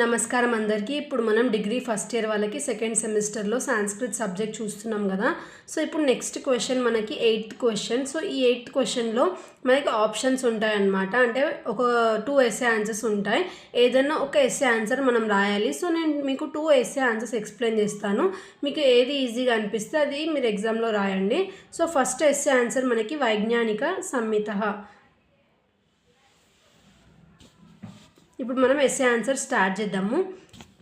నమస్కారం అందరికీ. ఇప్పుడు మనం డిగ్రీ ఫస్ట్ ఇయర్ వాళ్ళకి సెకండ్ సెమిస్టర్లో సాంస్క్రిట్ సబ్జెక్ట్ చూస్తున్నాం కదా. సో ఇప్పుడు నెక్స్ట్ క్వశ్చన్ మనకి 8th క్వశ్చన్. సో ఈ 8th క్వశ్చన్లో మనకి ఆప్షన్స్ ఉంటాయన్నమాట. అంటే ఒక 2 ఎస్ఏ ఆన్సర్స్ ఉంటాయి. ఏదైనా ఒక ఎస్ఏ ఆన్సర్ మనం రాయాలి. సో నేను మీకు 2 ఎస్ఏ ఆన్సర్స్ ఎక్స్ప్లెయిన్ చేస్తాను. మీకు ఏది ఈజీగా అనిపిస్తే అది మీరు ఎగ్జామ్లో రాయండి. సో ఫస్ట్ ఎస్ఏ ఆన్సర్ మనకి వైజ్ఞానిక సంహిత. ఇప్పుడు మనం ఎస్ఏ ఆన్సర్ స్టార్ట్ చేద్దాము.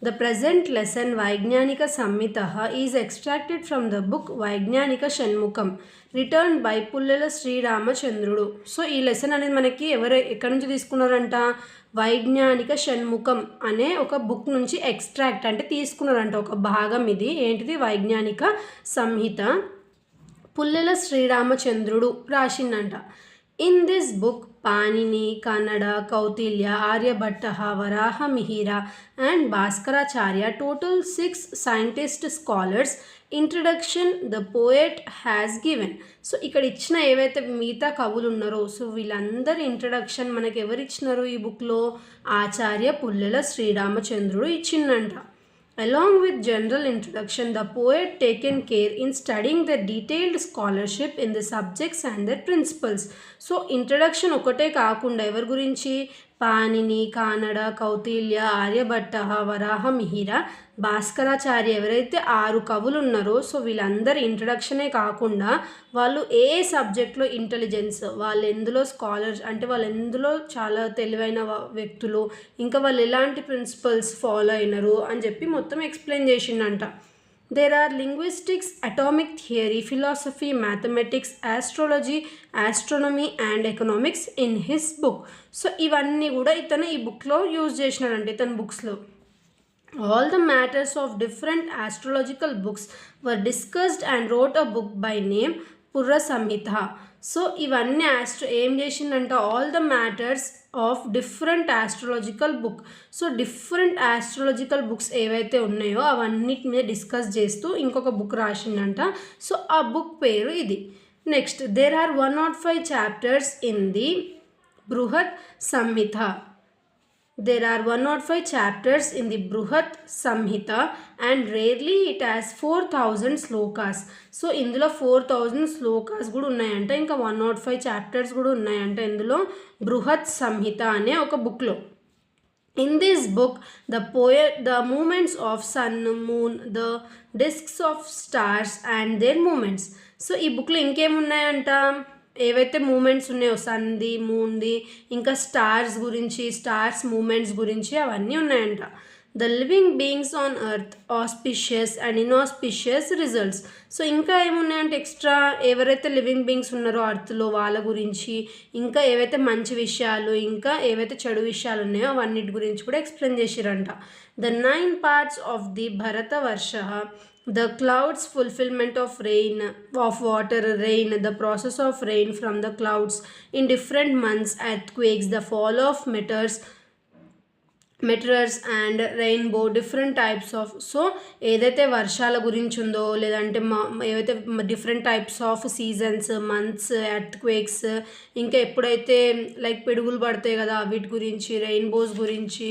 The present lesson Vaijnanika Samhita is extracted from the book Vaijnanika Shanmukham written by Pullela శ్రీరామచంద్రుడు. సో ఈ లెసన్ అనేది మనకి ఎక్కడి నుంచి తీసుకున్నారంట, వైజ్ఞానిక షణ్ముఖం అనే ఒక బుక్ నుంచి ఎక్స్ట్రాక్ట్ అంటే తీసుకున్నారంట. ఒక భాగం ఇది ఏంటిది, వైజ్ఞానిక సంహిత. పుల్లెల శ్రీరామచంద్రుడు రాసిందంట. In this book Panini, Kanada, Kautilya, Aryabhatta, Varaha Mihira and Bhaskaracharya total 6 scientist scholars introduction the poet has given. So ఇక్కడ ఇచ్చిన ఏవైతే మిగతా కవులు ఉన్నారో సో వీళ్ళందరి ఇంట్రడక్షన్ మనకి ఎవరు ఇచ్చినారు ఈ బుక్లో, ఆచార్య పుల్లెల శ్రీరామచంద్రుడు ఇచ్చిందంట. Along with general introduction, the poet taken care in studying the detailed scholarship in the subjects and their principles. So introduction ఒకటే కాకుండా ఎవరి గురించి, పాణిని, కన్నడ, కౌటిల్య, ఆర్యభట్ట, వరాహ మిహిర, భాస్కరాచార్య ఎవరైతే 6 కవులు ఉన్నారో సో వీళ్ళందరి ఇంట్రడక్షనే కాకుండా వాళ్ళు ఏ సబ్జెక్ట్లో ఇంటెలిజెన్స్, వాళ్ళు ఎందులో స్కాలర్స్ అంటే వాళ్ళు ఎందులో చాలా తెలివైన వ్యక్తులు, ఇంకా వాళ్ళు ఎలాంటి ప్రిన్సిపల్స్ ఫాలో అయినారు అని చెప్పి మొత్తం explain చేసిండంట. There are linguistics, atomic theory, philosophy, mathematics, astrology, astronomy and economics in his book. So ఇవన్నీ కూడా ఇతను ఈ బుక్లో యూజ్ చేసినాడంటే ఇతని బుక్స్లో. All the matters of different astrological books were discussed and wrote a book by name Purra Samhita. So ఇవన్నీ ఏం చేసిందంట, all the matters of different astrological book. So different astrological books ఏవైతే ఉన్నాయో అవన్నిటి మీద డిస్కస్ చేస్తూ ఇంకొక బుక్ రాసిందంట. సో ఆ బుక్ పేరు ఇది. Next, there are 105 chapters in the Brihat Samhita. There are 105 chapters in the Bruhat Samhita and rarely it has 4000 slokas. So ఇందులో 4000 శ్లోకాస్ కూడా ఉన్నాయంట, ఇంకా 105 చాప్టర్స్ కూడా ఉన్నాయంట ఇందులో బృహత్ సంహిత అనే ఒక బుక్లో. In this book, the movements of sun, moon, the discs of stars and their movements. So ఈ బుక్లో ఇంకేమున్నాయంట, ఏవైతే మూమెంట్స్ ఉన్నాయో సన్ది, మూన్ది, ఇంకా స్టార్స్ గురించి, స్టార్స్ మూమెంట్స్ గురించి అవన్నీ ఉన్నాయంట. The living beings on earth, auspicious and inauspicious results. So ఇంకా ఏమున్నాయంటే ఎక్స్ట్రా ఎవరైతే లివింగ్ బీయింగ్స్ ఉన్నారో అర్త్లో వాళ్ళ గురించి, ఇంకా ఏవైతే మంచి విషయాలు, ఇంకా ఏవైతే చెడు విషయాలు ఉన్నాయో అవన్నిటి గురించి కూడా ఎక్స్ప్లెయిన్ చేసిరంట. The 9 parts of the Bharata Varsha, the clouds, fulfillment of rain, of water, rain, the process of rain from the clouds in different months, earthquakes, the fall of meteors and rainbow, different types of. So ఏదైతే వర్షాల గురించి ఉందో లేదంటే ఏవైతే different types of seasons, months, earthquakes, ఇంకా ఎప్పుడైతే like పిడుగులు పడతాయి కదా వీటి గురించి, రెయిన్బోస్ గురించి,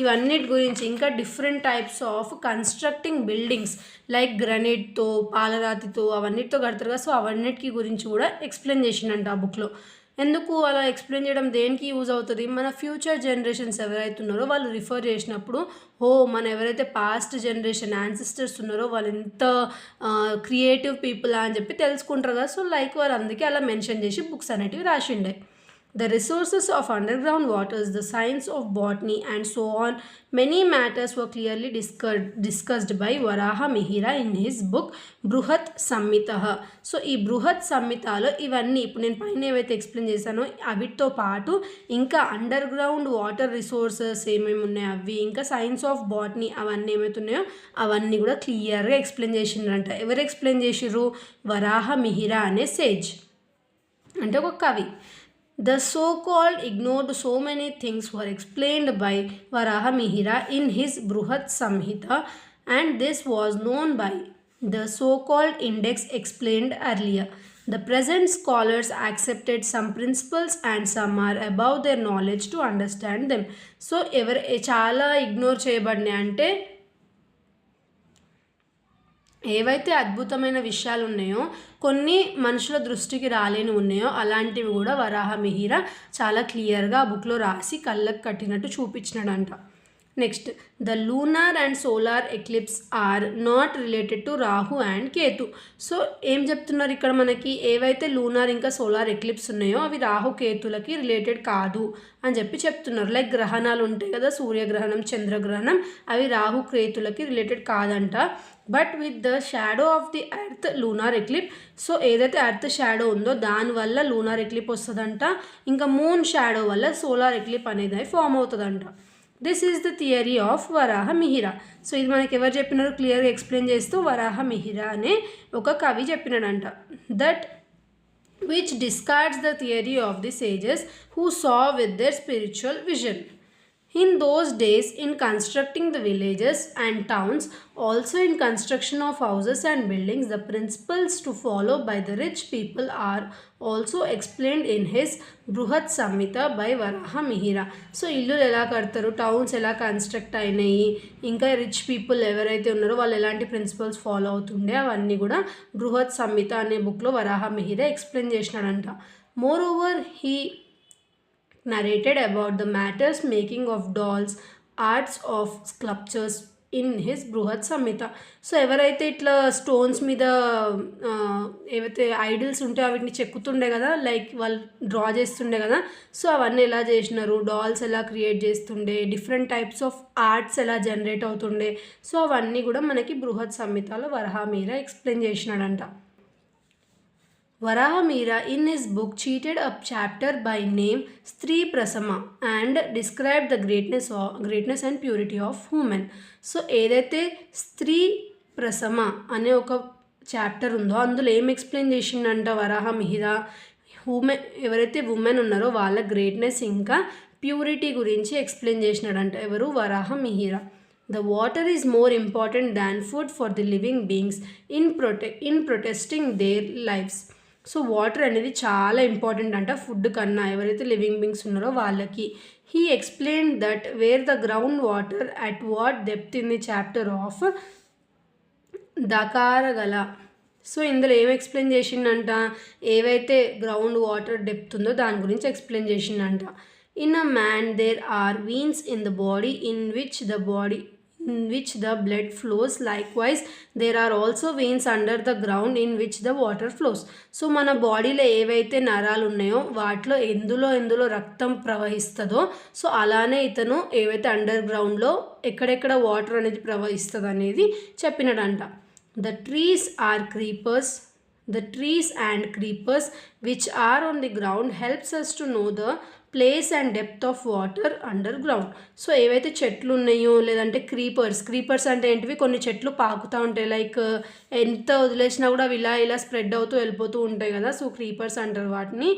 ఇవన్నిటి గురించి, ఇంకా different types of constructing buildings like గ్రనైట్తో, పాలరాతితో అవన్నిటితో కడతారు కదా. సో అవన్నిటికి గురించి కూడా ఎక్స్ప్లెయిన్ చేసిండంట ఆ బుక్లో. ఎందుకు అలా ఎక్స్ప్లెయిన్ చేయడం, దేనికి యూజ్ అవుతుంది, మన ఫ్యూచర్ జనరేషన్స్ ఎవరైతే ఉన్నారో వాళ్ళు రిఫర్ చేసినప్పుడు మన ఎవరైతే పాస్ట్ జనరేషన్ యాన్సిస్టర్స్ ఉన్నారో వాళ్ళు ఎంత క్రియేటివ్ పీపుల్ అని చెప్పి తెలుసుకుంటారు కదా. సో లైక్ వాళ్ళు అందుకే అలా మెన్షన్ చేసి బుక్స్ అనేటివి రాసిండే. The resources of underground waters, the science of botany and so on, many matters were clearly discussed by Varaha Mihira in his book Bruhat Samhita. So ఈ బృహత్ సంహితలో ఇవన్నీ ఇప్పుడు నేను పైన ఏవైతే ఎక్స్ప్లెయిన్ చేశానో వీటితో పాటు ఇంకా అండర్ గ్రౌండ్ వాటర్ రిసోర్సెస్ ఏమేమి ఉన్నాయో అవి, ఇంకా సైన్స్ ఆఫ్ బాటనీ అవన్నీ ఏమైతే ఉన్నాయో అవన్నీ కూడా క్లియర్గా ఎక్స్ప్లెయిన్ చేసిండ్రంట. ఎవరు ఎక్స్ప్లెయిన్ చేసిర్రు, వరాహ మిహిరా అనే సేజ్ అంటే ఒక కవి. The so-called ignored so many things were explained by Varaha Mihira in his Bruhat Samhita and this was known by the so-called index explained earlier. The present scholars accepted some principles and some are above their knowledge to understand them. So చాలా ignore చేయబడినాయి అంటే ఏవైతే అద్భుతమైన విషయాలు ఉన్నాయో కొన్ని మనుషుల దృష్టికి రాలేని ఉన్నాయో అలాంటివి కూడా వరాహమిహిర చాలా క్లియర్గా ఆ బుక్లో రాసి కళ్ళకు కట్టినట్టు చూపించినాడంట. Next, the lunar and solar eclipse are not related to Rahu and Ketu. So ఏం చెప్తున్నారు ఇక్కడ మనకి, ఏవైతే లూనార్ ఇంకా సోలార్ ఎక్లిప్స్ ఉన్నాయో అవి రాహు కేతులకి రిలేటెడ్ కాదు అని చెప్తున్నారు. లైక్ గ్రహణాలు ఉంటాయి కదా, సూర్యగ్రహణం, చంద్రగ్రహణం, అవి రాహు కేతులకి రిలేటెడ్ కాదంట. But with the shadow of the earth lunar eclipse, so ఏదైతే ఎర్త్ షాడో ఉందో దానివల్ల లూనార్ ఎక్లిప్ వస్తుందంట. ఇంకా మూన్ షాడో వల్ల సోలార్ ఎక్లిప్ అనేది ఫామ్ అవుతుందంట. This is the theory of Varahamihira. So ఇది మనకి ఎవరు చెప్పినారు క్లియర్గా ఎక్స్ప్లెయిన్ చేస్తూ వరాహమిహిర అనే ఒక కవి చెప్పినాడంట. That which discards the theory of the sages who saw with their spiritual vision. In those days, in constructing the villages and towns, also in construction of houses and buildings, the principles to follow by the rich people are also explained in his Bruhat Samhita by Varahamihira. So ఇల్లులు ఎలా కడతారు, towns ఎలా construct అయినాయి, ఇంకా rich people ఎవరైతే ఉన్నారో వాళ్ళు ఎలాంటి ప్రిన్సిపల్స్ ఫాలో అవుతుండే అవన్నీ కూడా బృహత్ సంహిత అనే బుక్లో వరాహమిహిర ఎక్స్ప్లెయిన్ చేసినాడంట. Moreover he narrated about the matters making of dolls, arts of sculptures in his బృహత్ సంహిత. సో ఎవరైతే ఇట్లా స్టోన్స్ మీద ఏవైతే ఐడల్స్ ఉంటాయో వీటిని చెక్కుతుండే కదా, లైక్ వాళ్ళు డ్రా చేస్తుండే కదా, సో అవన్నీ ఎలా చేసినారు, డాల్స్ ఎలా క్రియేట్ చేస్తుండే, డిఫరెంట్ టైప్స్ ఆఫ్ ఆర్ట్స్ ఎలా జనరేట్ అవుతుండే, సో అవన్నీ కూడా మనకి బృహత్ సంహితలో వరాహమిహిర explain చేసినాడంట. Varahamihira in his book cheated a chapter by name Stree Prasama and described the greatness and purity of women. So ఏదైతే స్త్రీ ప్రసమ అనే ఒక చాప్టర్ ఉందో అందులో ఏం ఎక్స్ప్లెయిన్ చేసిండంట వరాహమిహిర, ఎవరైతే ఉమెన్ ఉన్నారో వాళ్ళ గ్రేట్నెస్ ఇంకా ప్యూరిటీ గురించి ఎక్స్ప్లెయిన్ చేసినాడంట. ఎవరు, వరాహమిహిర. The water is more important than food for the living beings in protesting their lives. So water అనేది చాలా ఇంపార్టెంట్ అంట ఫుడ్ కన్నా, ఎవరైతే లివింగ్ బీయింగ్స్ ఉన్నారో వాళ్ళకి. He explain that where the ground water at what depth in the chapter of Dakargala. So ఇందులో ఏం explain చేసిండంట, ఏవైతే గ్రౌండ్ వాటర్ డెప్త్ ఉందో దాని గురించి ఎక్స్ప్లెయిన్ చేసిండంట. In a man there are veins in the body in which the blood flows. Likewise, there are also veins under the ground in which the water flows. So మన బాడీలో ఏవైతే నరాలు ఉన్నాయో వాటిలో ఎందులో రక్తం ప్రవహిస్తుందో, సో అలానే ఇతను ఏవైతే అండర్ గ్రౌండ్లో ఎక్కడెక్కడ వాటర్ అనేది ప్రవహిస్తుంది అనేది చెప్పినాడంట. The trees and creepers which are on the ground helps us to know the place and depth of water under ground. So ఏవైతే చెట్లు ఉన్నాయో లేదంటే క్రీపర్స్ అంటే ఏంటివి, కొన్ని చెట్లు పాకుతూ ఉంటాయి, లైక్ ఎంత వదిలేసినా కూడా అవి ఇలా స్ప్రెడ్ అవుతూ వెళ్ళిపోతూ ఉంటాయి కదా, సో క్రీపర్స్ అంటారు వాటిని.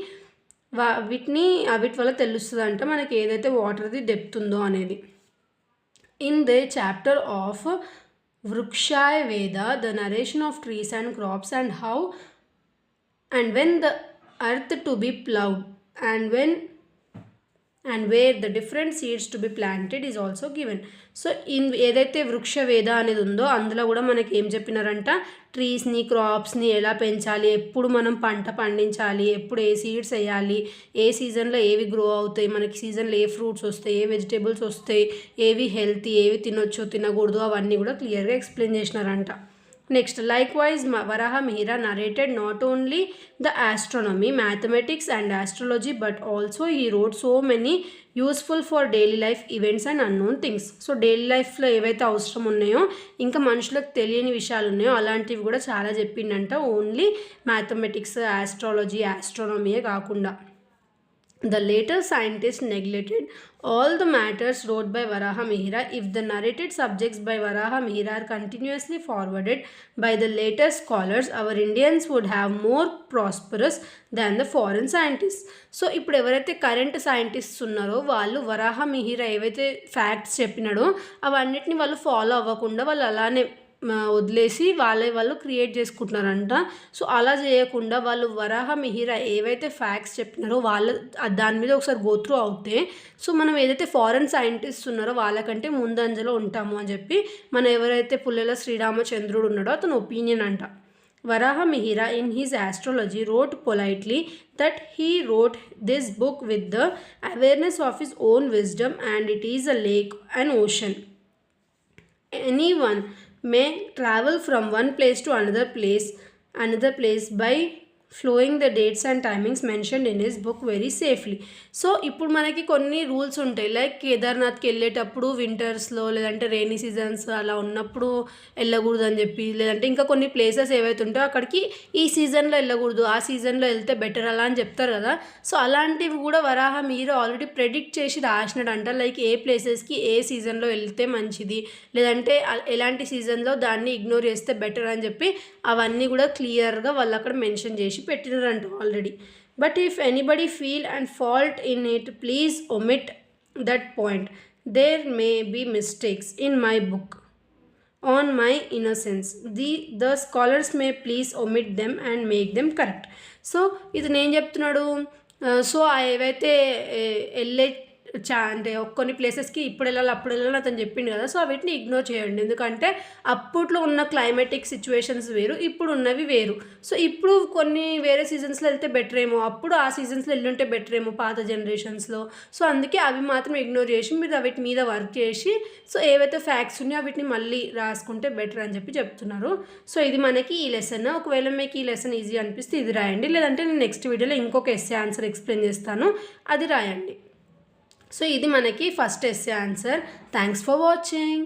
వీటి వల్ల తెలుస్తుంది అంట మనకి ఏదైతే వాటర్ది డెప్త్ ఉందో అనేది. In the chapter of Vrikshaya Veda the narration of trees and crops and how and when the earth to be ploughed and where the different seeds to be planted is also given. So ఏదైతే వృక్ష వేద అనేది ఉందో అందులో కూడా మనకి ఏం చెప్పినారంట, ట్రీస్ని క్రాప్స్ని ఎలా పెంచాలి, ఎప్పుడు మనం పంట పండించాలి, ఎప్పుడు ఏ సీడ్స్ వేయాలి, ఏ సీజన్లో ఏవి గ్రో అవుతాయి, మనకి సీజన్లో ఏ ఫ్రూట్స్ వస్తాయి, ఏ వెజిటేబుల్స్ వస్తాయి, ఏవి హెల్తీ, ఏవి తినొచ్చు తినకూడదు, అవన్నీ కూడా క్లియర్గా ఎక్స్ప్లెయిన్ చేసినారంట. Next, likewise Varahamihira narrated not only the astronomy, mathematics and astrology but also he wrote so many useful for daily life events and unknown things. So daily లైఫ్లో ఏవైతే అవసరం ఉన్నాయో ఇంకా మనుషులకు తెలియని విషయాలు ఉన్నాయో అలాంటివి కూడా చాలా చెప్పిండంట. ఓన్లీ మ్యాథమెటిక్స్, ఆస్ట్రాలజీ, ఆస్ట్రానమీయే కాకుండా. The later scientists neglected all the matters wrote by Varahamihira. If the narrated subjects by Varahamihira are continuously forwarded by the later scholars, our Indians would have more prosperous than the foreign scientists. So ఇప్పుడు ఎవరైతే current scientists ఉన్నారో వాళ్ళు వరాహమిహిర ఏవైతే facts చెప్పినాడో అవన్నిటిని వాళ్ళు follow అవ్వకుండా వాళ్ళు అలానే వదిలేసి వాళ్ళు క్రియేట్ చేసుకుంటున్నారంట. సో అలా చేయకుండా వాళ్ళు వరాహ మిహిర ఏవైతే ఫ్యాక్ట్స్ చెప్పినారో దాని మీద ఒకసారి గో త్రూ అవుతే సో మనం ఏదైతే ఫారెన్ సైంటిస్ట్ ఉన్నారో వాళ్ళకంటే ముందంజలో ఉంటాము అని చెప్పి ఎవరైతే పుల్లెల శ్రీరామచంద్రుడు ఉన్నాడో అతని ఒపీనియన్ అంట. Varaha Mihira in his astrology wrote politely that he wrote this book with the awareness of his own wisdom, and it is a lake, an ocean. Anyone may travel from one place to another place by flowing the dates and timings mentioned in his book very safely. So ఇప్పుడు మనకి కొన్ని rules ఉంటాయి, like కేదార్నాథ్కి వెళ్ళేటప్పుడు వింటర్స్లో లేదంటే rainy seasons అలా ఉన్నప్పుడు వెళ్ళకూడదు అని చెప్పి, లేదంటే ఇంకా కొన్ని ప్లేసెస్ ఏవైతే ఉంటాయో అక్కడికి ఈ సీజన్లో వెళ్ళకూడదు, ఆ సీజన్లో వెళ్తే బెటర్ అలా అని చెప్తారు కదా. సో అలాంటివి కూడా వరాహ మీరు ఆల్రెడీ ప్రెడిక్ట్ చేసి రాసినాడంట, లైక్ ఏ ప్లేసెస్కి ఏ సీజన్లో వెళ్తే మంచిది, లేదంటే ఎలాంటి సీజన్లో దాన్ని ఇగ్నోర్ చేస్తే బెటర్ అని చెప్పి అవన్నీ కూడా క్లియర్గా వాళ్ళు అక్కడ మెన్షన్ చేసి పెట్టినారంట already. But if anybody feel and fault in it please omit that point. There may be mistakes in my book on my innocence. The scholars may please omit them and make them correct. So ఇది నేను చెప్తున్నాడు. So ఏవైతే వెళ్ళే అంటే కొన్ని ప్లేసెస్కి ఇప్పుడు వెళ్ళాలి అప్పుడు వెళ్ళాలి అతను చెప్పిండు కదా. సో వీటిని ఇగ్నోర్ చేయండి, ఎందుకంటే అప్పట్లో ఉన్న క్లైమాటిక్ సిచ్యువేషన్స్ వేరు, ఇప్పుడు ఉన్నవి వేరు. సో ఇప్పుడు కొన్ని వేరే సీజన్స్లో వెళ్తే బెటర్ ఏమో, అప్పుడు ఆ సీజన్స్లో వెళ్ళుంటే బెటర్ ఏమో పాత జనరేషన్స్లో. సో అందుకే అవి మాత్రం ఇగ్నోర్ చేసి మీరు వీటి మీద వర్క్ చేసి సో ఏవైతే ఫ్యాక్ట్స్ ఉన్నాయో వీటిని మళ్ళీ రాసుకుంటే బెటర్ అని చెప్పి చెప్తున్నారు. సో ఇది మనకి ఈ లెసన్. ఒకవేళ మీకు ఈ లెసన్ ఈజీ అనిపిస్తే ఇది రాయండి, లేదంటే నేను నెక్స్ట్ వీడియోలో ఇంకొక ఎస్సే ఆన్సర్ ఎక్స్ప్లెయిన్ చేస్తాను, అది రాయండి. సో ఇది మనకి first essay answer. Thanks for watching.